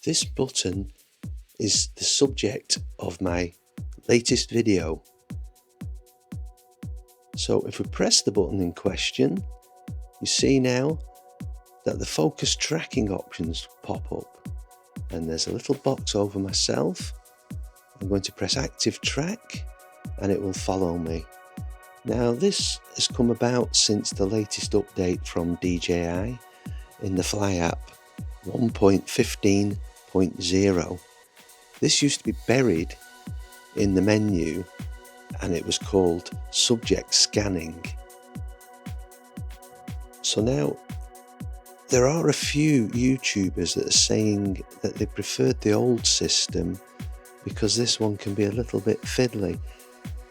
This button is the subject of my latest video. So if we press the button in question, you see now that the focus tracking options pop up, and there's a little box over myself. I'm going to press active track and it will follow me. Now this has come about since the latest update from DJI in the Fly app 1.15.0. This used to be buried in the menu and it was called subject scanning. So now there are a few YouTubers that are saying that they preferred the old system because this one can be a little bit fiddly.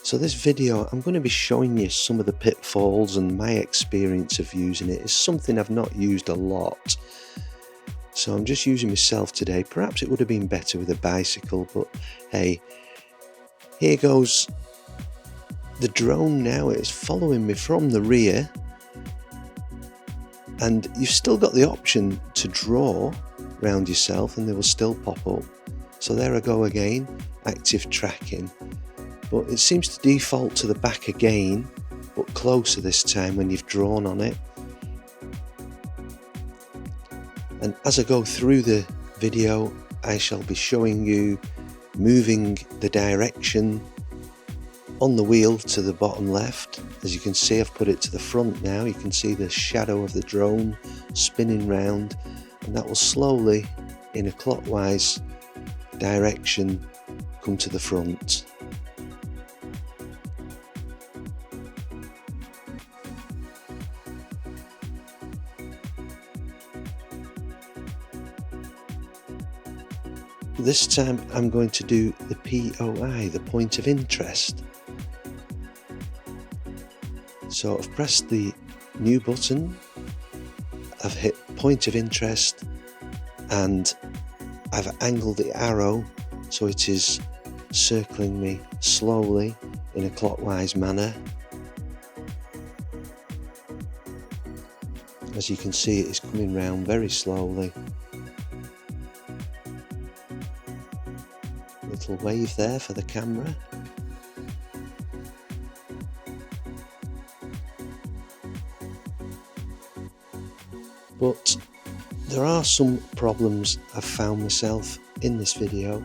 So this video, I'm going to be showing you some of the pitfalls and my experience of using it. It's something I've not used a lot. So I'm just using myself today. Perhaps it would have been better with a bicycle, but hey, here goes the drone now. It's following me from the rear, and you've still got the option to draw around yourself and they will still pop up. So there I go again, active tracking, but it seems to default to the back again, but closer this time when you've drawn on it. And as I go through the video, I shall be showing you moving the direction on the wheel to the bottom left. As you can see, I've put it to the front now. You can see the shadow of the drone spinning round, and that will slowly, in a clockwise direction, come to the front. This time I'm going to do the POI, the point of interest. So I've pressed the new button, I've hit point of interest, and I've angled the arrow so it is circling me slowly in a clockwise manner. As you can see, it is coming round very slowly. Little wave there for the camera. But there are some problems I've found myself in this video,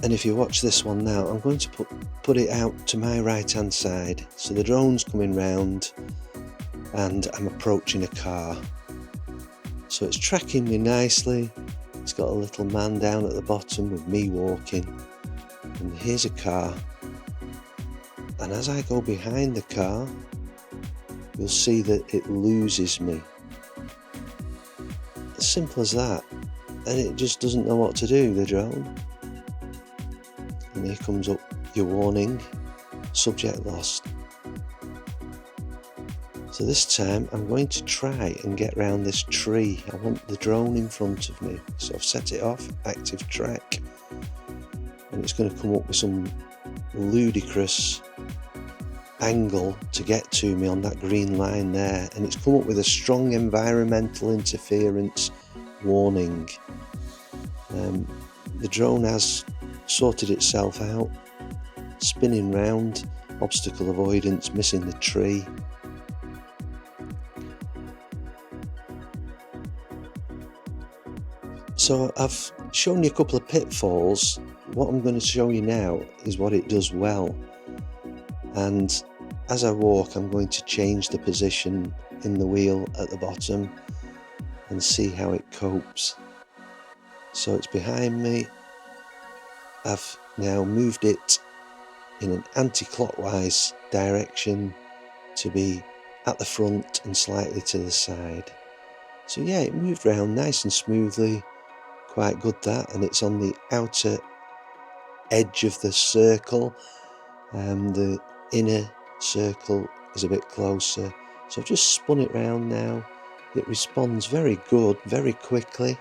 and if you watch this one now, I'm going to put it out to my right hand side. So the drone's coming round and I'm approaching a car. So it's tracking me nicely. It's got a little man down at the bottom with me walking, and here's a car, and as I go behind the car, you'll see that it loses me. As simple as that, and it just doesn't know what to do, the drone. And here comes up your warning, subject lost. So this time I'm going to try and get round this tree. I want the drone in front of me. So I've set it off, active track, and it's going to come up with some ludicrous angle to get to me on that green line there, and it's come up with a strong environmental interference warning. The drone has sorted itself out, spinning round, obstacle avoidance, missing the tree. So I've shown you a couple of pitfalls. What I'm going to show you now is what it does well. And as I walk, I'm going to change the position in the wheel at the bottom and see how it copes. So it's behind me. I've now moved it in an anti-clockwise direction to be at the front and slightly to the side. So yeah, it moved around nice and smoothly, quite good that, and it's on the outer edge of the circle. The inner circle is a bit closer, so I've just spun it round now. It responds very good, very quickly.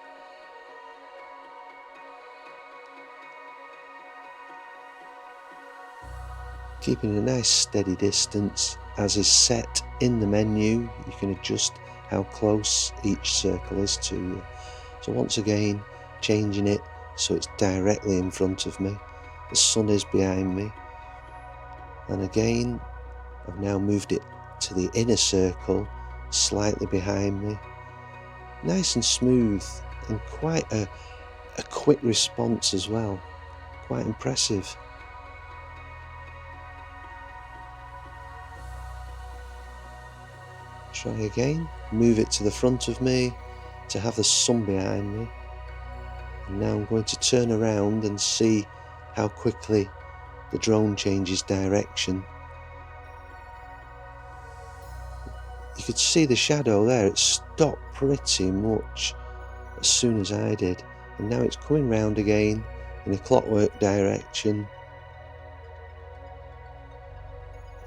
Keeping a nice steady distance as is set in the menu you can adjust how close each circle is to you. So once again, changing it so it's directly in front of me, the sun is behind me, and again I've now moved it to the inner circle, slightly behind me. Nice and smooth, and quite a quick response as well, quite impressive. Try again, move it to the front of me to have the sun behind me, and now I'm going to turn around and see how quickly the drone changes direction. You could see the shadow there, it stopped pretty much as soon as I did, and now it's coming round again in a clockwork direction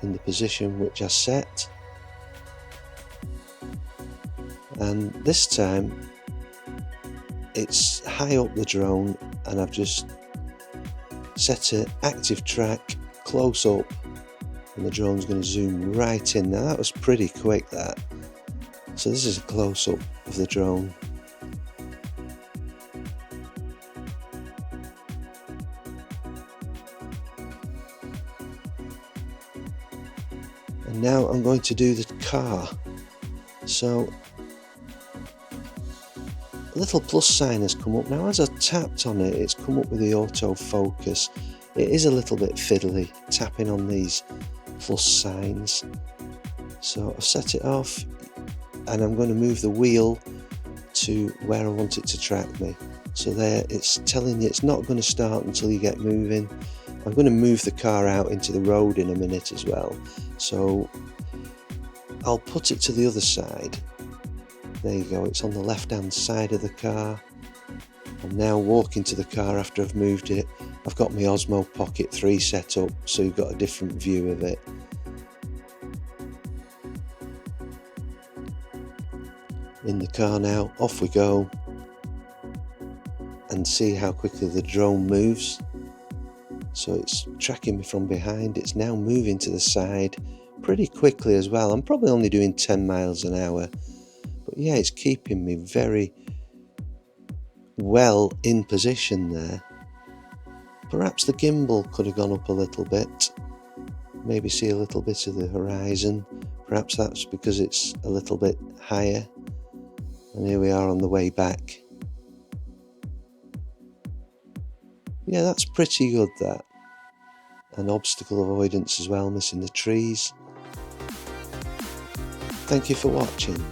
in the position which I set, and this time it's high up the drone, and I've just set an active track close up, and the drone's going to zoom right in. Now that was pretty quick, that. So this is a close-up of the drone. And now I'm going to do the car. So a little plus sign has come up. Now as I tapped on it, it's come up with the autofocus. It is a little bit fiddly tapping on these plus signs. So I've set it off, and I'm going to move the wheel to where I want it to track me. So there, it's telling you it's not going to start until you get moving. I'm going to move the car out into the road in a minute as well. So I'll put it to the other side. There you go, it's on the left hand side of the car. I'm now walking to the car after I've moved it. I've got my Osmo Pocket 3 set up, so you've got a different view of it. In the car now, off we go, and see how quickly the drone moves. So it's tracking me from behind, it's now moving to the side pretty quickly as well. I'm probably only doing 10 miles an hour, but yeah, it's keeping me very well in position there. Perhaps the gimbal could have gone up a little bit, maybe see a little bit of the horizon. Perhaps that's because it's a little bit higher. And here we are on the way back. Yeah, that's pretty good, that. And obstacle avoidance as well, missing the trees. Thank you for watching.